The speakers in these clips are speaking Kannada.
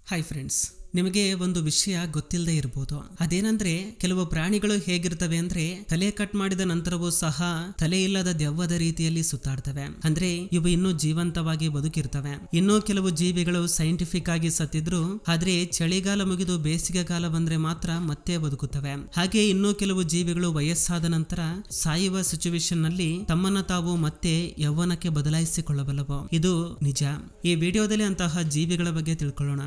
ಹಾಯ್ ಫ್ರೆಂಡ್ಸ್, ನಿಮಗೆ ಒಂದು ವಿಷಯ ಗೊತ್ತಿಲ್ಲದೆ ಇರಬಹುದು. ಅದೇನಂದ್ರೆ ಕೆಲವು ಪ್ರಾಣಿಗಳು ಹೇಗಿರ್ತವೆ ಅಂದ್ರೆ ತಲೆ ಕಟ್ ಮಾಡಿದ ನಂತರವೂ ಸಹ ತಲೆ ಇಲ್ಲದ ದೆವ್ವದ ರೀತಿಯಲ್ಲಿ ಸುತ್ತಾಡ್ತವೆ. ಅಂದ್ರೆ ಇವು ಇನ್ನೂ ಜೀವಂತವಾಗಿ ಬದುಕಿರ್ತವೆ. ಇನ್ನೂ ಕೆಲವು ಜೀವಿಗಳು ಸೈಂಟಿಫಿಕ್ ಆಗಿ ಸತ್ತಿದ್ರು, ಆದ್ರೆ ಚಳಿಗಾಲ ಮುಗಿದು ಬೇಸಿಗೆ ಕಾಲ ಬಂದ್ರೆ ಮಾತ್ರ ಮತ್ತೆ ಬದುಕುತ್ತವೆ. ಹಾಗೆ ಇನ್ನೂ ಕೆಲವು ಜೀವಿಗಳು ವಯಸ್ಸಾದ ನಂತರ ಸಾಯುವ ಸಿಚುವೇಶನ್ ನಲ್ಲಿ ತಮ್ಮನ್ನ ತಾವು ಮತ್ತೆ ಯೌವನಕ್ಕೆ ಬದಲಾಯಿಸಿಕೊಳ್ಳಬಲ್ಲವು. ಇದು ನಿಜ. ಈ ವಿಡಿಯೋದಲ್ಲಿ ಅಂತಹ ಜೀವಿಗಳ ಬಗ್ಗೆ ತಿಳ್ಕೊಳ್ಳೋಣ.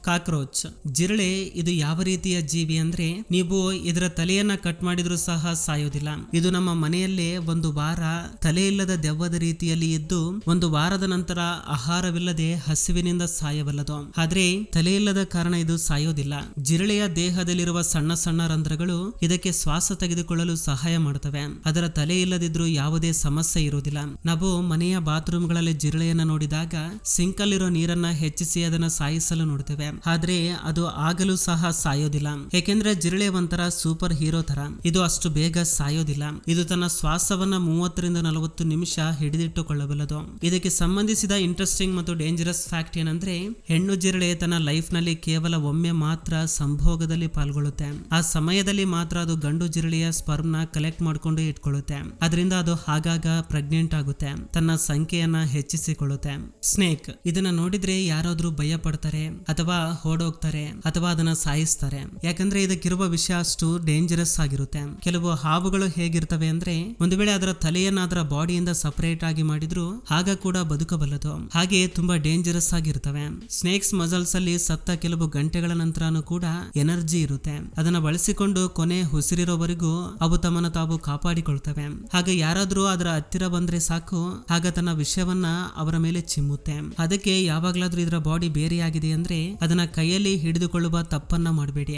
ಕಾಕ್ರೋಚ್, ಜಿರಳೆ. ಇದು ಯಾವ ರೀತಿಯ ಜೀವಿ ಅಂದ್ರೆ ನೀವು ಇದರ ತಲೆಯನ್ನ ಕಟ್ ಮಾಡಿದ್ರೂ ಸಹ ಸಾಯೋದಿಲ್ಲ. ಇದು ನಮ್ಮ ಮನೆಯಲ್ಲೇ ಒಂದು ವಾರ ತಲೆ ಇಲ್ಲದ ದೆವ್ವದ ರೀತಿಯಲ್ಲಿ ಇದ್ದು ಒಂದು ವಾರದ ನಂತರ ಆಹಾರವಿಲ್ಲದೆ ಹಸಿವಿನಿಂದ ಸಾಯಬಲ್ಲದು. ಆದ್ರೆ ತಲೆ ಇಲ್ಲದ ಕಾರಣ ಇದು ಸಾಯೋದಿಲ್ಲ. ಜಿರಳೆಯ ದೇಹದಲ್ಲಿರುವ ಸಣ್ಣ ಸಣ್ಣ ರಂಧ್ರಗಳು ಇದಕ್ಕೆ ಶ್ವಾಸ ತೆಗೆದುಕೊಳ್ಳಲು ಸಹಾಯ ಮಾಡುತ್ತವೆ. ಅದರ ತಲೆ ಇಲ್ಲದಿದ್ರೂ ಯಾವುದೇ ಸಮಸ್ಯೆ ಇರುವುದಿಲ್ಲ. ನಾವು ಮನೆಯ ಬಾತ್ರೂಮ್ ಗಳಲ್ಲಿ ಜಿರಳೆಯನ್ನ ನೋಡಿದಾಗ ಸಿಂಕ್ ಅಲ್ಲಿರೋ ನೀರನ್ನ ಹೆಚ್ಚಿಸಿ ಅದನ್ನ ಸಾಯಿಸಲು ನೋಡ್ತೇವೆ. ಆದ್ರೆ ಅದು ಆಗಲೂ ಸಹ ಸಾಯೋದಿಲ್ಲ. ಏಕೆಂದ್ರೆ ಜಿರಳೆ ಒಂಥರ ಸೂಪರ್ ಹೀರೋ ತರ. ಇದು ಅಷ್ಟು ಬೇಗ ಸಾಯೋದಿಲ್ಲ. ಇದು ತನ್ನ ಶ್ವಾಸವನ್ನ 30 ರಿಂದ 40 ನಿಮಿಷ ಹಿಡಿದಿಟ್ಟುಕೊಳ್ಳಬಲ್ಲದು. ಇದಕ್ಕೆ ಸಂಬಂಧಿಸಿದ ಇಂಟ್ರೆಸ್ಟಿಂಗ್ ಮತ್ತು ಡೇಂಜರಸ್ ಫ್ಯಾಕ್ಟ್ ಏನಂದ್ರೆ ಹೆಣ್ಣು ಜಿರಳೆ ತನ್ನ ಲೈಫ್ ನಲ್ಲಿ ಕೇವಲ ಒಮ್ಮೆ ಮಾತ್ರ ಸಂಭೋಗದಲ್ಲಿ ಪಾಲ್ಗೊಳ್ಳುತ್ತೆ. ಆ ಸಮಯದಲ್ಲಿ ಮಾತ್ರ ಅದು ಗಂಡು ಜಿರಳೆಯ ಸ್ಪರ್ಮ್ ನ ಕಲೆಕ್ಟ್ ಮಾಡ್ಕೊಂಡು ಇಟ್ಕೊಳ್ಳುತ್ತೆ. ಅದರಿಂದ ಅದು ಆಗಾಗ ಪ್ರೆಗ್ನೆಂಟ್ ಆಗುತ್ತೆ, ತನ್ನ ಸಂಖ್ಯೆಯನ್ನ ಹೆಚ್ಚಿಸಿಕೊಳ್ಳುತ್ತೆ. ಸ್ನೇಕ್, ಇದನ್ನ ನೋಡಿದ್ರೆ ಯಾರಾದ್ರೂ ಭಯ ಪಡ್ತಾರೆ ಅಥವಾ ಓಡೋಗ್ತಾರೆ ಅಥವಾ ಅದನ್ನ ಸಾಯಿಸ್ತಾರೆ. ಯಾಕಂದ್ರೆ ಇದಕ್ಕಿರುವ ವಿಷ ಅಷ್ಟು ಡೇಂಜರಸ್ ಆಗಿರುತ್ತೆ. ಕೆಲವು ಹಾವುಗಳು ಹೇಗಿರ್ತವೆ ಅಂದ್ರೆ ಒಂದು ವೇಳೆ ಅದರ ತಲೆಯನ್ನ ಅದರ ಬಾಡಿಯಿಂದ ಸಪರೇಟ್ ಆಗಿ ಮಾಡಿದ್ರು ಆಗ ಕೂಡ ಬದುಕಬಲ್ಲದು. ಹಾಗೆ ತುಂಬಾ ಡೇಂಜರಸ್ ಆಗಿರ್ತವೆ. ಸ್ನೇಕ್ಸ್ ಮಸಲ್ಸ್ ಅಲ್ಲಿ ಸತ್ತ ಕೆಲವು ಗಂಟೆಗಳ ನಂತರನೂ ಕೂಡ ಎನರ್ಜಿ ಇರುತ್ತೆ. ಅದನ್ನ ಬಳಸಿಕೊಂಡು ಕೊನೆ ಉಸಿರಿರೋವರೆಗೂ ಅವು ತಮ್ಮನ್ನ ತಾವು ಕಾಪಾಡಿಕೊಳ್ತವೆ. ಹಾಗೆ ಯಾರಾದ್ರೂ ಅದರ ಹತ್ತಿರ ಬಂದ್ರೆ ಸಾಕು, ಆಗ ತನ್ನ ವಿಷವನ್ನ ಅವರ ಮೇಲೆ ಚಿಮ್ಮುತ್ತೆ. ಅದಕ್ಕೆ ಯಾವಾಗ್ಲಾದ್ರೂ ಇದರ ಬಾಡಿ ಬೇರೆಯಾಗಿದೆ ಅಂದ್ರೆ ಅದನ್ನ ಕೈಯಲ್ಲಿ ಹಿಡಿದುಕೊಳ್ಳುವ ತಪ್ಪನ್ನ ಮಾಡಬೇಡಿ.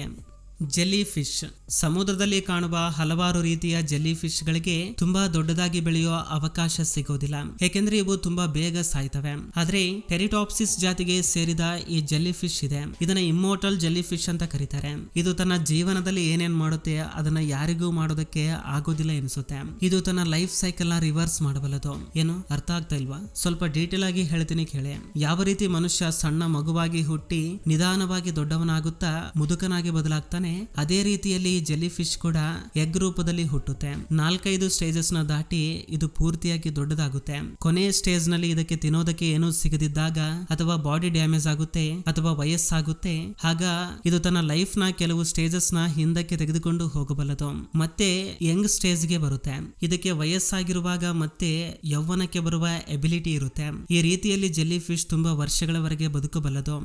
ಜೆಲ್ಲಿ ಫಿಶ್, ಸಮುದ್ರದಲ್ಲಿ ಕಾಣುವ ಹಲವಾರು ರೀತಿಯ ಜೆಲ್ಲಿ ಫಿಶ್ ಗಳಿಗೆ ತುಂಬಾ ದೊಡ್ಡದಾಗಿ ಬೆಳೆಯುವ ಅವಕಾಶ ಸಿಗೋದಿಲ್ಲ. ಏಕೆಂದ್ರೆ ಇವು ತುಂಬಾ ಬೇಗ ಸಾಯ್ತವೆ. ಆದ್ರೆ ಟೆರಿಟಾಪ್ಸಿಸ್ ಜಾತಿಗೆ ಸೇರಿದ ಈ ಜೆಲ್ಲಿ ಫಿಶ್ ಇದೆ. ಇದನ್ನ ಇಮ್ಮೋರ್ಟಲ್ ಜೆಲ್ಲಿ ಫಿಶ್ ಅಂತ ಕರೀತಾರೆ. ಇದು ತನ್ನ ಜೀವನದಲ್ಲಿ ಏನೇನ್ ಮಾಡುತ್ತೆ ಅದನ್ನ ಯಾರಿಗೂ ಮಾಡೋದಕ್ಕೆ ಆಗೋದಿಲ್ಲ ಎನಿಸುತ್ತೆ. ಇದು ತನ್ನ ಲೈಫ್ ಸೈಕಲ್ ನ ರಿವರ್ಸ್ ಮಾಡಬಲ್ಲದು. ಏನು ಅರ್ಥ ಆಗ್ತಾ ಇಲ್ವಾ? ಸ್ವಲ್ಪ ಡೀಟೇಲ್ ಆಗಿ ಹೇಳ್ತೀನಿ ಕೇಳಿ. ಯಾವ ರೀತಿ ಮನುಷ್ಯ ಸಣ್ಣ ಮಗುವಾಗಿ ಹುಟ್ಟಿ ನಿಧಾನವಾಗಿ ದೊಡ್ಡವನಾಗುತ್ತಾ ಮುದುಕನಾಗಿ ಬದಲಾಗ್ತಾನೆ, ಅದೇ ರೀತಿಯಲ್ಲಿ ಜೆಲ್ಲಿ ಫಿಶ್ ಕೂಡ ಎಗ್ ರೂಪದಲ್ಲಿ ಹುಟ್ಟುತ್ತೆ. 4-5 ಸ್ಟೇಜಸ್ ನ ದಾಟಿ ಇದು ಪೂರ್ತಿಯಾಗಿ ದೊಡ್ಡದಾಗುತ್ತೆ. ಕೊನೆಯ ಸ್ಟೇಜ್ ನಲ್ಲಿ ಇದಕ್ಕೆ ತಿನ್ನೋದಕ್ಕೆ ಏನೂ ಸಿಗದಿದ್ದಾಗ ಅಥವಾ ಬಾಡಿ ಡ್ಯಾಮೇಜ್ ಆಗುತ್ತೆ ಅಥವಾ ವಯಸ್ಸಾಗುತ್ತೆ, ಆಗ ಇದು ತನ್ನ ಲೈಫ್ ನ ಕೆಲವು ಸ್ಟೇಜಸ್ ನ ಹಿಂದಕ್ಕೆ ತೆಗೆದುಕೊಂಡು ಹೋಗಬಲ್ಲದು. ಮತ್ತೆ ಯಂಗ್ ಸ್ಟೇಜ್ ಗೆ ಬರುತ್ತೆ. ಇದಕ್ಕೆ ವಯಸ್ಸಾಗಿರುವಾಗ ಮತ್ತೆ ಯೌವನಕ್ಕೆ ಬರುವ ಎಬಿಲಿಟಿ ಇರುತ್ತೆ. ಈ ರೀತಿಯಲ್ಲಿ ಜೆಲ್ಲಿ ಫಿಶ್ ತುಂಬಾ ವರ್ಷಗಳವರೆಗೆ ಬದುಕಬಲ್ಲದು.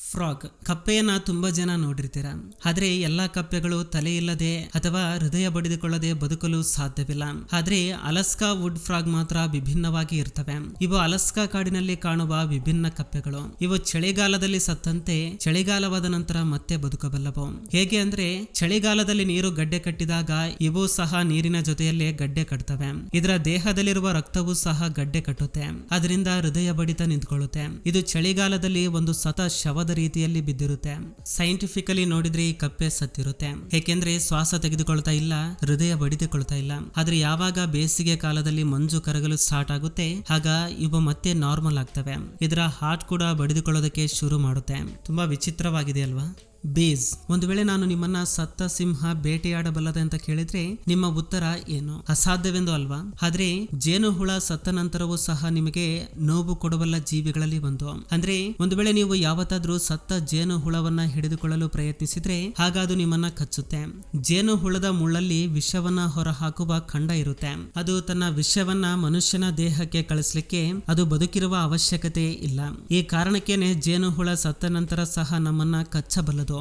ಫ್ರಾಗ್, ಕಪ್ಪೆಯನ್ನ ತುಂಬಾ ಜನ ನೋಡಿರ್ತೀರ. ಆದ್ರೆ ಎಲ್ಲಾ ಕಪ್ಪೆಗಳು ತಲೆ ಇಲ್ಲದೆ ಅಥವಾ ಹೃದಯ ಬಡಿದುಕೊಳ್ಳದೆ ಬದುಕಲು ಸಾಧ್ಯವಿಲ್ಲ. ಆದ್ರೆ ಅಲಸ್ಕಾ ವುಡ್ ಫ್ರಾಗ್ ಮಾತ್ರ ವಿಭಿನ್ನವಾಗಿ ಇರ್ತವೆ. ಇವು ಅಲಸ್ಕಾ ಕಾಡಿನಲ್ಲಿ ಕಾಣುವ ವಿಭಿನ್ನ ಕಪ್ಪೆಗಳು. ಇವು ಚಳಿಗಾಲದಲ್ಲಿ ಸತ್ತಂತೆ ಚಳಿಗಾಲವಾದ ನಂತರ ಮತ್ತೆ ಬದುಕಬಲ್ಲವು. ಹೇಗೆ ಅಂದ್ರೆ ಚಳಿಗಾಲದಲ್ಲಿ ನೀರು ಗಡ್ಡೆ ಕಟ್ಟಿದಾಗ ಇವು ಸಹ ನೀರಿನ ಜೊತೆಯಲ್ಲೇ ಗಡ್ಡೆ ಕಟ್ತವೆ. ಇದರ ದೇಹದಲ್ಲಿರುವ ರಕ್ತವೂ ಸಹ ಗಡ್ಡೆ ಕಟ್ಟುತ್ತೆ. ಅದರಿಂದ ಹೃದಯ ಬಡಿತ ನಿಂತ್ಕೊಳ್ಳುತ್ತೆ. ಇದು ಚಳಿಗಾಲದಲ್ಲಿ ಒಂದು ಸತ ಶವದ ರೀತಿಯಲ್ಲಿ ಬಿದ್ದಿರುತ್ತೆ. ಸೈಂಟಿಫಿಕಲಿ ನೋಡಿದ್ರೆ ಈ ಕಪ್ಪೆ ಸತ್ತಿರುತ್ತೆ. ಏಕೆಂದ್ರೆ ಶ್ವಾಸ ತೆಗೆದುಕೊಳ್ತಾ ಇಲ್ಲ, ಹೃದಯ ಬಡಿದುಕೊಳ್ತಾ ಇಲ್ಲ. ಆದ್ರೆ ಯಾವಾಗ ಬೇಸಿಗೆ ಕಾಲದಲ್ಲಿ ಮಂಜು ಕರಗಲು ಸ್ಟಾರ್ಟ್ ಆಗುತ್ತೆ ಆಗ ಇವು ಮತ್ತೆ ನಾರ್ಮಲ್ ಆಗ್ತವೆ. ಇದರ ಹಾರ್ಟ್ ಕೂಡ ಬಡಿದುಕೊಳ್ಳೋದಕ್ಕೆ ಶುರು ಮಾಡುತ್ತೆ. ತುಂಬಾ ವಿಚಿತ್ರವಾಗಿದೆ ಅಲ್ವಾ? ಬೀಸ್, ಒಂದು ವೇಳೆ ನಾನು ನಿಮ್ಮನ್ನ ಸತ್ತ ಸಿಂಹ ಬೇಟೆಯಾಡಬಲ್ಲದೆ ಅಂತ ಕೇಳಿದ್ರೆ ನಿಮ್ಮ ಉತ್ತರ ಏನು? ಅಸಾಧ್ಯವೆಂದು ಅಲ್ವಾ? ಆದ್ರೆ ಜೇನು ಹುಳ ಸತ್ತ ನಂತರವೂ ಸಹ ನಿಮಗೆ ನೋವು ಕೊಡಬಲ್ಲ ಜೀವಿಗಳಲ್ಲಿ ಒಂದು. ಅಂದ್ರೆ ಒಂದು ವೇಳೆ ನೀವು ಯಾವತ್ತಾದ್ರೂ ಸತ್ತ ಜೇನು ಹುಳವನ್ನ ಹಿಡಿದುಕೊಳ್ಳಲು ಪ್ರಯತ್ನಿಸಿದ್ರೆ ಆಗ ಅದು ನಿಮ್ಮನ್ನ ಕಚ್ಚುತ್ತೆ. ಜೇನು ಹುಳದ ಮುಳ್ಳಲ್ಲಿ ವಿಷವನ್ನ ಹೊರ ಹಾಕುವ ಖಂಡ ಇರುತ್ತೆ. ಅದು ತನ್ನ ವಿಷವನ್ನ ಮನುಷ್ಯನ ದೇಹಕ್ಕೆ ಕಳಿಸ್ಲಿಕ್ಕೆ ಅದು ಬದುಕಿರುವ ಅವಶ್ಯಕತೆ ಇಲ್ಲ. ಈ ಕಾರಣಕ್ಕೇನೆ ಜೇನು ಹುಳ ಸತ್ತ ನಂತರ ಸಹ ನಮ್ಮನ್ನ ಕಚ್ಚಬಲ್ಲದು.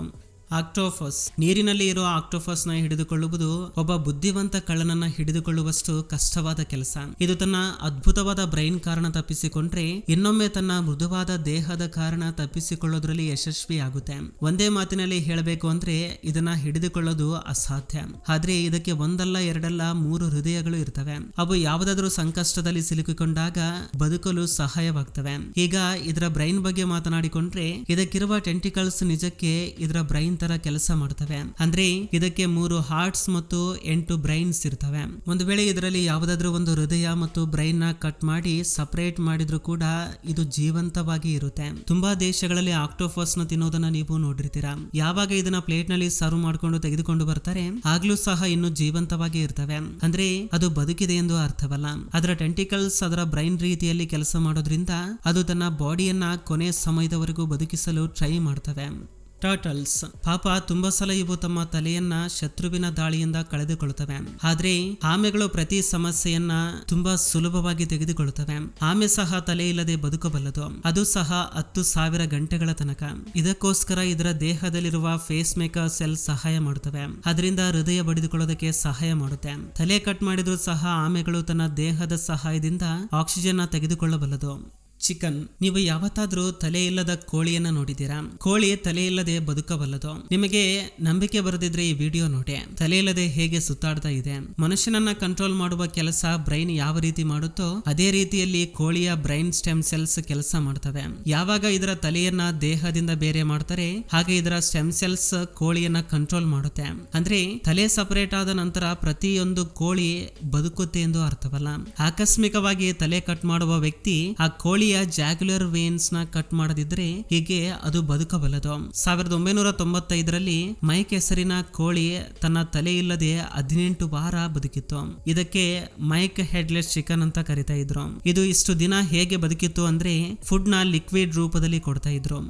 ಆಕ್ಟೋಪಸ್, ನೀರಿನಲ್ಲಿ ಇರುವ ಆಕ್ಟೋಪಸ್ ನ ಹಿಡಿದುಕೊಳ್ಳುವುದು ಒಬ್ಬ ಬುದ್ಧಿವಂತ ಕಳ್ಳನನ್ನ ಹಿಡಿದುಕೊಳ್ಳುವಷ್ಟು ಕಷ್ಟವಾದ ಕೆಲಸ. ಇದು ತನ್ನ ಅದ್ಭುತವಾದ ಬ್ರೈನ್ ಕಾರಣ ತಪ್ಪಿಸಿಕೊಂಡ್ರೆ ಇನ್ನೊಮ್ಮೆ ತನ್ನ ಮೃದುವಾದ ದೇಹದ ಕಾರಣ ತಪ್ಪಿಸಿಕೊಳ್ಳೋದ್ರಲ್ಲಿ ಯಶಸ್ವಿಯಾಗುತ್ತೆ. ಒಂದೇ ಮಾತಿನಲ್ಲಿ ಹೇಳಬೇಕು ಅಂದ್ರೆ ಇದನ್ನ ಹಿಡಿದುಕೊಳ್ಳೋದು ಅಸಾಧ್ಯ. ಆದ್ರೆ ಇದಕ್ಕೆ ಒಂದಲ್ಲ ಎರಡಲ್ಲ 3 ಹೃದಯಗಳು ಇರ್ತವೆ. ಅವು ಯಾವುದಾದ್ರೂ ಸಂಕಷ್ಟದಲ್ಲಿ ಸಿಲುಕಿಕೊಂಡಾಗ ಬದುಕಲು ಸಹಾಯವಾಗ್ತವೆ. ಈಗ ಇದರ ಬ್ರೈನ್ ಬಗ್ಗೆ ಮಾತನಾಡಿಕೊಂಡ್ರೆ ಇದಕ್ಕಿರುವ ಟೆಂಟಿಕಲ್ಸ್ ನಿಜಕ್ಕೆ ಇದರ ಬ್ರೈನ್ ತರ ಕೆಲಸ ಮಾಡ್ತವೆ. ಅಂದ್ರೆ ಇದಕ್ಕೆ 3 ಹಾರ್ಟ್ಸ್ ಮತ್ತು 8 ಬ್ರೈನ್ಸ್ ಇರ್ತವೆ. ಒಂದು ವೇಳೆ ಇದರಲ್ಲಿ ಯಾವುದಾದ್ರೂ ಒಂದು ಹೃದಯ ಮತ್ತು ಬ್ರೈನ್ ನ ಕಟ್ ಮಾಡಿ ಸಪರೇಟ್ ಮಾಡಿದ್ರು ಕೂಡ ಇದು ಜೀವಂತವಾಗಿ ಇರುತ್ತೆ. ತುಂಬಾ ದೇಶಗಳಲ್ಲಿ ಆಕ್ಟೋಪಸ್ ನ ತಿನ್ನೋದನ್ನ ನೀವು ನೋಡಿರ್ತೀರಾ. ಯಾವಾಗ ಇದನ್ನ ಪ್ಲೇಟ್ ನಲ್ಲಿ ಸರ್ವ್ ಮಾಡ್ಕೊಂಡು ತೆಗೆದುಕೊಂಡು ಬರ್ತಾರೆ ಆಗ್ಲೂ ಸಹ ಇನ್ನು ಜೀವಂತವಾಗಿ ಇರ್ತವೆ. ಅಂದ್ರೆ ಅದು ಬದುಕಿದೆ ಎಂದು ಅರ್ಥವಲ್ಲ. ಅದರ ಟೆಂಟಿಕಲ್ಸ್ ಅದರ ಬ್ರೈನ್ ರೀತಿಯಲ್ಲಿ ಕೆಲಸ ಮಾಡೋದ್ರಿಂದ ಅದು ತನ್ನ ಬಾಡಿಯನ್ನ ಕೊನೆ ಸಮಯದವರೆಗೂ ಬದುಕಿಸಲು ಟ್ರೈ ಮಾಡ್ತವೆ. ಟರ್ಟಲ್ಸ್ ಪಾಪ ತುಂಬಾ ಸಲ ಇವು ತಮ್ಮ ತಲೆಯನ್ನ ಶತ್ರುವಿನ ದಾಳಿಯಿಂದ ಕಳೆದುಕೊಳ್ಳುತ್ತವೆ. ಆದ್ರೆ ಆಮೆಗಳು ಪ್ರತಿ ಸಮಸ್ಯೆಯನ್ನ ತುಂಬಾ ಸುಲಭವಾಗಿ ತೆಗೆದುಕೊಳ್ಳುತ್ತವೆ. ಆಮೆ ಸಹ ತಲೆ ಇಲ್ಲದೆ ಬದುಕಬಲ್ಲದು, ಅದು ಸಹ 10,000 ಗಂಟೆಗಳ ತನಕ. ಇದಕ್ಕೋಸ್ಕರ ಇದರ ದೇಹದಲ್ಲಿರುವ ಫೇಸ್ ಮೇಕರ್ ಸೆಲ್ ಸಹಾಯ ಮಾಡುತ್ತವೆ. ಅದರಿಂದ ಹೃದಯ ಬಡಿದುಕೊಳ್ಳೋದಕ್ಕೆ ಸಹಾಯ ಮಾಡುತ್ತೆ. ತಲೆ ಕಟ್ ಮಾಡಿದ್ರು ಸಹ ಆಮೆಗಳು ತನ್ನ ದೇಹದ ಸಹಾಯದಿಂದ ಆಕ್ಸಿಜನ್ ತೆಗೆದುಕೊಳ್ಳಬಲ್ಲದು. ಚಿಕನ್, ನೀವು ಯಾವತ್ತಾದ್ರೂ ತಲೆ ಇಲ್ಲದ ಕೋಳಿಯನ್ನ ನೋಡಿದ್ದೀರಾ? ಕೋಳಿ ತಲೆ ಇಲ್ಲದೆ ಬದುಕಬಲ್ಲದು. ನಿಮಗೆ ನಂಬಿಕೆ ಬರದಿದ್ರೆ ಈ ವಿಡಿಯೋ ನೋಡಿ. ತಲೆ ಇಲ್ಲದೆ ಹೇಗೆ ಸುತ್ತಾಡ್ತಾ ಇದೆ. ಮನುಷ್ಯನನ್ನ ಕಂಟ್ರೋಲ್ ಮಾಡುವ ಕೆಲಸ ಬ್ರೈನ್ ಯಾವ ರೀತಿ ಮಾಡುತ್ತೋ ಅದೇ ರೀತಿಯಲ್ಲಿ ಕೋಳಿಯ ಬ್ರೈನ್ ಸ್ಟೆಮ್ ಸೆಲ್ಸ್ ಕೆಲಸ ಮಾಡ್ತವೆ. ಯಾವಾಗ ಇದರ ತಲೆಯನ್ನ ದೇಹದಿಂದ ಬೇರೆ ಮಾಡ್ತಾರೆ ಹಾಗೆ ಇದರ ಸ್ಟೆಮ್ ಸೆಲ್ಸ್ ಕೋಳಿಯನ್ನ ಕಂಟ್ರೋಲ್ ಮಾಡುತ್ತೆ. ಅಂದ್ರೆ ತಲೆ ಸಪರೇಟ್ ಆದ ನಂತರ ಪ್ರತಿಯೊಂದು ಕೋಳಿ ಬದುಕುತ್ತೆ ಎಂದು ಅರ್ಥವಲ್ಲ. ಆಕಸ್ಮಿಕವಾಗಿ ತಲೆ ಕಟ್ ಮಾಡುವ ವ್ಯಕ್ತಿ ಆ ಕೋಳಿಯ ಜಾಗ್ಯುಲರ್ ವೇನ್ಸ್ ನ ಕಟ್ ಮಾಡದಿದ್ರೆ ಹೀಗೆ ಅದು ಬದುಕಬಲ್ಲದು. 1995ರಲ್ಲಿ ಮೈಕ್ ಹೆಸರಿನ ಕೋಳಿ ತನ್ನ ತಲೆ ಇಲ್ಲದೆ 18 ವಾರ ಬದುಕಿತ್ತು. ಇದಕ್ಕೆ ಮೈಕ್ ಹೆಡ್ಲೆಸ್ ಚಿಕನ್ ಅಂತ ಕರಿತಾ ಇದ್ರು. ಇದು ಇಷ್ಟು ದಿನ ಹೇಗೆ ಬದುಕಿತ್ತು ಅಂದ್ರೆ ಫುಡ್ ನ ಲಿಕ್ವಿಡ್ ರೂಪದಲ್ಲಿ ಕೊಡ್ತಾ ಇದ್ರು.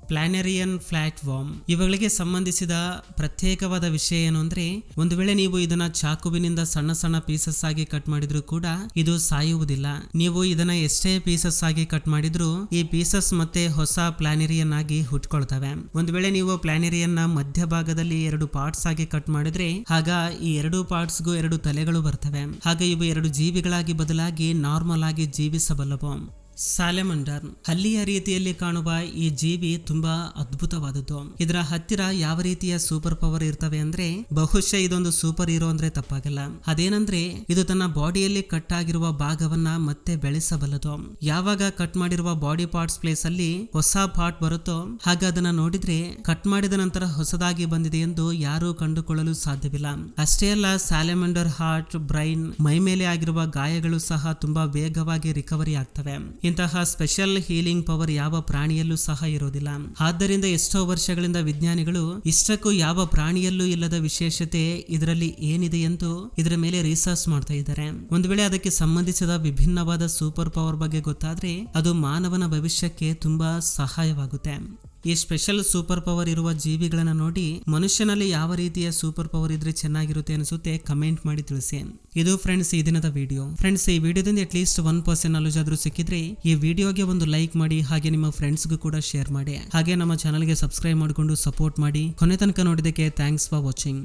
ಪ್ಲಾನೆರಿಯನ್ ಫ್ಲಾಟ್ ವಾರ್ಮ್, ಇವುಗಳಿಗೆ ಸಂಬಂಧಿಸಿದ ಪ್ರತ್ಯೇಕವಾದ ವಿಷಯ ಏನು ಅಂದ್ರೆ ಒಂದು ವೇಳೆ ನೀವು ಇದನ್ನ ಚಾಕುವಿನಿಂದ ಸಣ್ಣ ಸಣ್ಣ ಪೀಸಸ್ ಆಗಿ ಕಟ್ ಮಾಡಿದ್ರು ಕೂಡ ಇದು ಸಾಯುವುದಿಲ್ಲ. ನೀವು ಇದನ್ನ ಎಷ್ಟೇ ಪೀಸಸ್ ಆಗಿ ಕಟ್ ಮಾಡಿದ್ರು ಈ ಪೀಸಸ್ ಮತ್ತೆ ಹೊಸ ಪ್ಲಾನೆರಿಯನ್ ಆಗಿ ಹುಟ್ಕೊಳ್ತವೆ. ಒಂದು ವೇಳೆ ನೀವು ಪ್ಲಾನೆರಿಯನ್ ನ ಮಧ್ಯಭಾಗದಲ್ಲಿ 2 ಪಾರ್ಟ್ಸ್ ಆಗಿ ಕಟ್ ಮಾಡಿದ್ರೆ ಆಗ ಈ 2 ಪಾರ್ಟ್ಸ್ಗೂ 2 ತಲೆಗಳು ಬರ್ತವೆ. ಹಾಗೆ ಇವು 2 ಜೀವಿಗಳಾಗಿ ಬದಲಾಗಿ ನಾರ್ಮಲ್ ಆಗಿ ಜೀವಿಸಬಲ್ಲವು. ಸ್ಯಾಲಮಂಡರ್, ಹಲ್ಲಿಯ ರೀತಿಯಲ್ಲಿ ಕಾಣುವ ಈ ಜೀವಿ ತುಂಬಾ ಅದ್ಭುತವಾದದ್ದು. ಇದರ ಹತ್ತಿರ ಯಾವ ರೀತಿಯ ಸೂಪರ್ ಪವರ್ ಇರ್ತವೆ ಅಂದ್ರೆ ಬಹುಶಃ ಇದೊಂದು ಸೂಪರ್ ಹೀರೋ ಅಂದ್ರೆ ತಪ್ಪಾಗಲ್ಲ. ಅದೇನಂದ್ರೆ ಇದು ತನ್ನ ಬಾಡಿಯಲ್ಲಿ ಕಟ್ ಆಗಿರುವ ಭಾಗವನ್ನ ಮತ್ತೆ ಬೆಳೆಸಬಲ್ಲದು. ಯಾವಾಗ ಕಟ್ ಮಾಡಿರುವ ಬಾಡಿ ಪಾರ್ಟ್ಸ್ ಪ್ಲೇಸ್ ಅಲ್ಲಿ ಹೊಸ ಪಾರ್ಟ್ ಬರುತ್ತೋ ಹಾಗೆ ಅದನ್ನ ನೋಡಿದ್ರೆ ಕಟ್ ಮಾಡಿದ ನಂತರ ಹೊಸದಾಗಿ ಬಂದಿದೆ ಎಂದು ಯಾರೂ ಕಂಡುಕೊಳ್ಳಲು ಸಾಧ್ಯವಿಲ್ಲ. ಅಷ್ಟೇ ಅಲ್ಲ, ಸ್ಯಾಲಮಂಡರ್ ಹಾರ್ಟ್, ಬ್ರೈನ್, ಮೈ ಮೇಲೆ ಆಗಿರುವ ಗಾಯಗಳು ಸಹ ತುಂಬಾ ವೇಗವಾಗಿ ರಿಕವರಿ ಆಗ್ತವೆ. ಇಂತಹ ಸ್ಪೆಷಲ್ ಹೀಲಿಂಗ್ ಪವರ್ ಯಾವ ಪ್ರಾಣಿಯಲ್ಲೂ ಸಹ ಇರೋದಿಲ್ಲ. ಆದ್ದರಿಂದ ಎಷ್ಟೋ ವರ್ಷಗಳಿಂದ ವಿಜ್ಞಾನಿಗಳು ಇಷ್ಟಕ್ಕೂ ಯಾವ ಪ್ರಾಣಿಯಲ್ಲೂ ಇಲ್ಲದ ವಿಶೇಷತೆ ಇದರಲ್ಲಿ ಏನಿದೆ ಎಂದು ಇದರ ಮೇಲೆ ರಿಸರ್ಚ್ ಮಾಡ್ತಾ ಇದ್ದಾರೆ. ಒಂದು ವೇಳೆ ಅದಕ್ಕೆ ಸಂಬಂಧಿಸಿದ ವಿಭಿನ್ನವಾದ ಸೂಪರ್ ಪವರ್ ಬಗ್ಗೆ ಗೊತ್ತಾದ್ರೆ ಅದು ಮಾನವನ ಭವಿಷ್ಯಕ್ಕೆ ತುಂಬಾ ಸಹಾಯವಾಗುತ್ತೆ. ಈ ಸ್ಪೆಷಲ್ ಸೂಪರ್ ಪವರ್ ಇರುವ ಜೀವಿಗಳನ್ನ ನೋಡಿ ಮನುಷ್ಯನಲ್ಲಿ ಯಾವ ರೀತಿಯ ಸೂಪರ್ ಪವರ್ ಇದ್ರೆ ಚೆನ್ನಾಗಿರುತ್ತೆ ಅನಿಸುತ್ತೆ ಕಮೆಂಟ್ ಮಾಡಿ ತಿಳಿಸಿ. ಇದು ಫ್ರೆಂಡ್ಸ್ ಈ ದಿನದ ವಿಡಿಯೋ. ಫ್ರೆಂಡ್ಸ್, ಈ ವಿಡಿಯೋದಿಂದ ಅಟ್ಲೀಸ್ಟ್ 1% ನಾಲೆಜ್ ಆದ್ರೂ ಸಿಕ್ಕಿದ್ರೆ ಈ ವಿಡಿಯೋಗೆ ಒಂದು ಲೈಕ್ ಮಾಡಿ, ಹಾಗೆ ನಿಮ್ಮ ಫ್ರೆಂಡ್ಸ್ಗೂ ಕೂಡ ಶೇರ್ ಮಾಡಿ, ಹಾಗೆ ನಮ್ಮ ಚಾನಲ್ಗೆ ಸಬ್ಸ್ಕ್ರೈಬ್ ಮಾಡಿಕೊಂಡು ಸಪೋರ್ಟ್ ಮಾಡಿ. ಕೊನೆ ತನಕ ನೋಡಿದಕ್ಕೆ ಥ್ಯಾಂಕ್ಸ್ ಫಾರ್ ವಾಚಿಂಗ್.